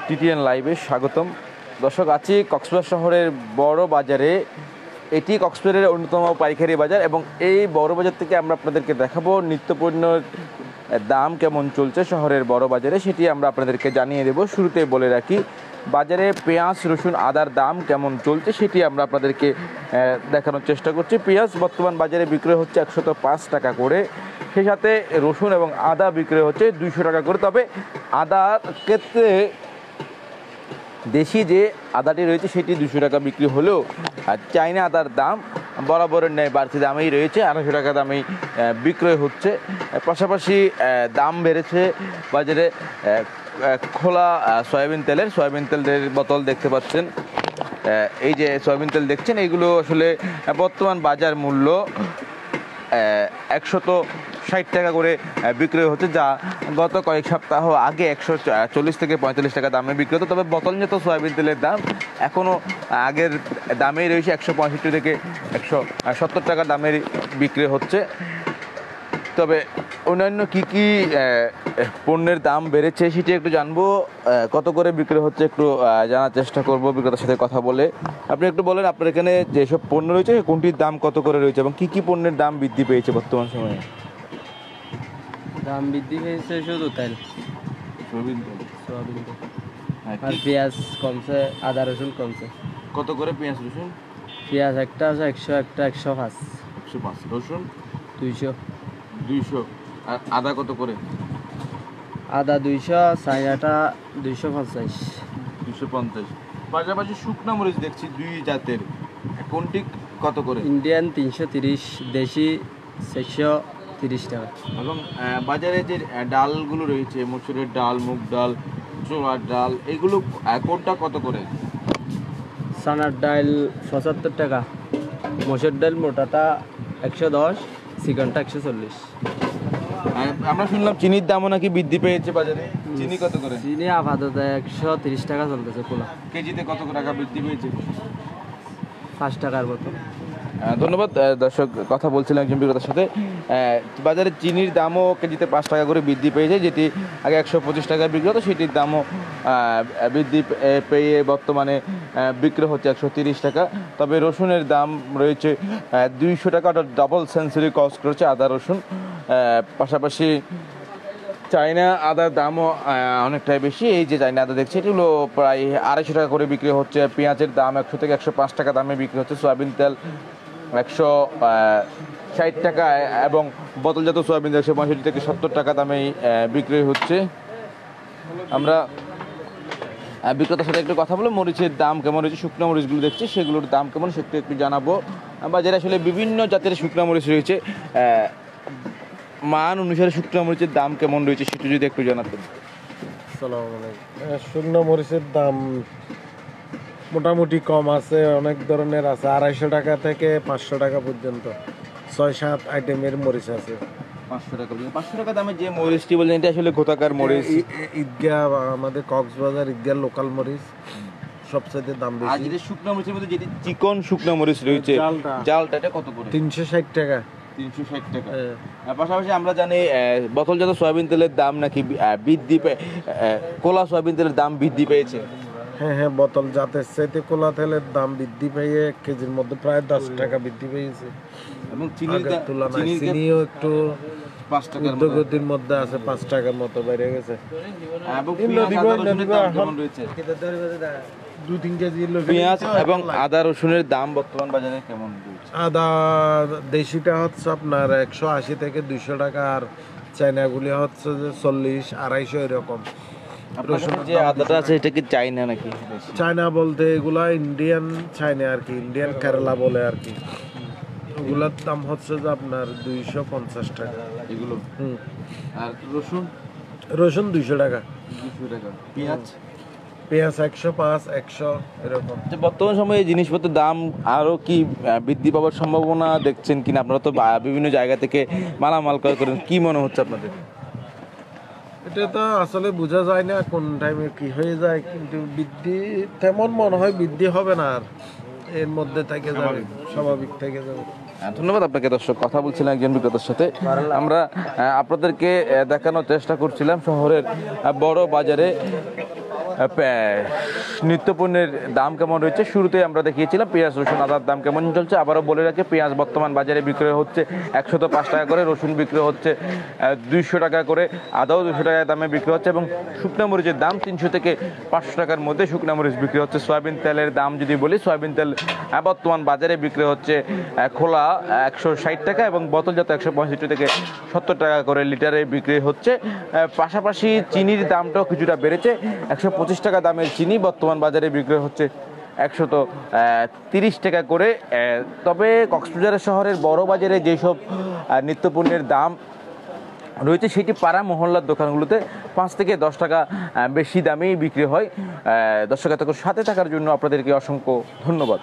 TTN লাইভে স্বাগতম। দর্শক, আছি কক্সবাজার শহরের বড় বাজারে। এটি কক্সবাজারের অন্যতম পাইকারি বাজার এবং এই বড় বাজার থেকে আমরা আপনাদেরকে দেখাবো নিত্যপণ্যের দাম কেমন চলছে শহরের বড় বাজারে, সেটি আমরা আপনাদেরকে জানিয়ে দেব। শুরুতে বলে রাখি, বাজারে পেঁয়াজ, রসুন, আদার দাম কেমন চলছে সেটি আমরা আপনাদেরকে দেখানোর চেষ্টা করছি। পেঁয়াজ বর্তমান বাজারে বিক্রয় হচ্ছে 105 টাকা করে, সেই সাথে রসুন এবং আদা বিক্রয় হচ্ছে 200 টাকা করে। তবে আদার ক্ষেত্রে দেশি যে আদাটি রয়েছে সেটি 200 টাকা বিক্রি হলেও চাইনা আদার দাম বরাবরের ন্যায় বাড়তি দামেই রয়েছে, 250 টাকা দামেই বিক্রয় হচ্ছে। পাশাপাশি দাম বেড়েছে বাজারে খোলা সয়াবিন তেলের বোতল দেখতে পাচ্ছেন। এই যে সয়াবিন তেল দেখছেন, এইগুলো আসলে বর্তমান বাজার মূল্য 160 টাকা করে বিক্রয় হচ্ছে, যা গত কয়েক সপ্তাহ আগে 140 থেকে 45 টাকা দামে বিক্রি হতো। তবে বোতলজাত সয়াবিন তেলের দাম এখনও আগের দামেই রয়েছে, 165 থেকে 170 টাকা দামের বিক্রি হচ্ছে। তবে অন্যান্য কী কী পণ্যের দাম বেড়েছে সেটি একটু জানবো। কত করে বিক্রি হচ্ছে একটু জানার চেষ্টা করব বিক্রেতার সাথে কথা বলে। আপনি একটু বলেন, আপনার এখানে যেসব পণ্য রয়েছে কোনটির দাম কত করে রয়েছে এবং কী কী পণ্যের দাম বৃদ্ধি পেয়েছে বর্তমান সময়ে? দাম বৃদ্ধি পেয়েছে শুধু তেল, সোয়াবিন আর পেঁয়াজ কমছে, আদা রসুন কমছে। কত করে পেঁয়াজ রসুন? পেঁয়াজ একটা আছে 100, একটা 105, 105। রসুন 200। আর আদা কত করে? আদা 200, চাইনাটা 250। 250। পাশাপাশি শুকনা মরিচ দেখছি দুই জাতের, কোনটি কত করে? ইন্ডিয়ান 330, দেশি 430 টাকা। এবং বাজারে যে ডালগুলো রয়েছে, মসুরের ডাল, মুগ ডাল, ছোলার ডাল, এগুলো কোনটা কত করে? চানার ডাল 75 টাকা, মসুর ডাল মোটাটা 110, চিকনটা 140। আমরা শুনলাম চিনির দামও নাকি বৃদ্ধি পেয়েছে বাজারে। চিনি কত করে? চিনি আপাতত 130 টাকা চলতেছে খোলা। কেজিতে কত টাকা বৃদ্ধি পেয়েছে? 5 টাকার মতো। ধন্যবাদ। দর্শক, কথা বলছিলাম একজন বিক্রেতার সাথে। বাজারে চিনির দামও কেজিতে 5 টাকা করে বৃদ্ধি পেয়েছে, যেটি আগে 125 টাকায় বিক্রি হতো, সেটির দামও বৃদ্ধি পেয়ে বর্তমানে বিক্রি হচ্ছে 130 টাকা। তবে রসুনের দাম রয়েছে 200 টাকা, ডাবল সেঞ্চুরি কস্ট করেছে আদা রসুন। পাশাপাশি চাইনা আদার দামও অনেকটাই বেশি। এই যে চাইনা আদা দেখছি, এগুলো প্রায় 250 টাকা করে বিক্রি হচ্ছে। পেঁয়াজের দাম 100 থেকে 105 টাকা দামে বিক্রি হচ্ছে। সয়াবিন তেল 160 টাকা এবং বোতলজাত সয়াবিন তেল 165 থেকে 70 টাকা দামেই বিক্রি হচ্ছে। আমরা বিক্রেতার সাথে একটু কথা বলে মরিচের দাম কেমন রয়েছে, শুকনো মরিচগুলো দেখছি সেগুলোর দাম কেমন সেটা একটু জানাবো। বাজারে আসলে বিভিন্ন জাতের শুকনো মরিচ রয়েছে, মান অনুসারে শুকনো মরিচের দাম কেমন রয়েছে সেটা যদি একটু জানাতেন। শুকনো মরিচের দাম মোটামুটি কম আছে, অনেক ধরনের আছে, 250 টাকা থেকে 500 টাকা পর্যন্ত 6-7 আইটেমের মরিচ আছে। 500 টাকা দামে যে মরিচটি বলছেন, এটা আসলে গোতাকার মরিচ। ঈদগাহ, আমাদের কক্সবাজার ঈদগাহ লোকাল মরিচ সবচেয়ে দাম বেশি। আর যেটা শুকনো মরিচের মধ্যে যেটি চিকন শুকনো মরিচ রয়েছে, জালটা এটা কত করে? 360 টাকা। 360 টাকা। পাশাপাশি আমরা জানি বোতলজাত সয়াবিন তেলের দাম নাকি বৃদ্ধি কোলা সয়াবিন তেলের দাম বৃদ্ধি পেয়েছে। হ্যাঁ, বোতল জাতের চাইতে কোলা তেলের দাম বৃদ্ধি পেয়ে 1 কেজির মধ্যে প্রায় 10 টাকা বৃদ্ধি পেয়েছে। এবং চিনির তুলনায় চিনিও একটু 5 টাকার গতির মধ্যে আছে, 5 টাকার মতো বেড়ে গেছে। এবং পেঁয়াজ এবং আদা রসুনের দাম বর্তমান বাজারে কেমন রয়েছে? আদা দেশিটা হচ্ছে আপনার 180 থেকে 200 টাকা, আর চাইনাগুলি হচ্ছে যে 40-250 এরকম। যে আদাটা আছে এটা কি চাইনা নাকি? চায়না বলতে এগুলা ইন্ডিয়ান চাইনা আর কি, ইন্ডিয়ান কেরালা বলে আর কি। ওগুলার দাম হচ্ছে যে আপনার 250 টাকা এগুলো। আর রসুন 200 টাকা। পেঁয়াজ 105, 100 এরকম। বর্তমান সময়ে জিনিসপত্রের দাম আরো কি বৃদ্ধি পাওয়ার সম্ভাবনা দেখছেন কিনা? আপনারা তো বিভিন্ন জায়গা থেকে মালামাল ক্রয় করেন, কি মনে হচ্ছে আপনাদের? এটা তো আসলে বোঝা যায় না কোন টাইমে কি হয়ে যায়, কিন্তু বৃদ্ধি তেমন মনে হয় বৃদ্ধি হবে না, আর এর মধ্যে থেকে যাবে, স্বাভাবিক থেকে যাবে। ধন্যবাদ আপনাকে। দর্শক, কথা বলছিলাম একজন বিক্রেতার সাথে। আমরা আপনাদেরকে দেখানোর চেষ্টা করছিলাম শহরের বড় বাজারে নিত্যপণ্যের দাম কেমন রয়েছে। শুরুতে আমরা দেখিয়েছিলাম পেঁয়াজ রসুন আদার দাম কেমন চলছে। আবারও বলে রাখি, পেঁয়াজ বর্তমান বাজারে বিক্রয় হচ্ছে 105 টাকা করে, রসুন বিক্রি হচ্ছে 200 টাকা করে, আদাও 200 টাকা দামে বিক্রি হচ্ছে এবং শুকনা মরিচের দাম 300 থেকে 500 টাকার মধ্যে শুকনা মরিচ বিক্রি হচ্ছে। সয়াবিন তেলের দাম যদি বলি, সয়াবিন তেল বর্তমান বাজারে বিক্রি হচ্ছে খোলা 160 টাকা এবং বোতলজাত 165 থেকে 70 টাকা করে লিটারে বিক্রি হচ্ছে। পাশাপাশি চিনির দামটাও কিছুটা বেড়েছে, 125 টাকা দামের চিনি বর্তমান বাজারে বিক্রি হচ্ছে 130 টাকা করে। তবে কক্সবাজার শহরের বড় বাজারে যেসব নিত্যপণ্যের দাম রয়েছে সেটি পাড়া মহল্লার দোকানগুলোতে 5 থেকে 10 টাকা বেশি দামেই বিক্রি হয়। দর্শক, এতক্ষণ সাথে থাকার জন্য আপনাদেরকে অসংখ্য ধন্যবাদ।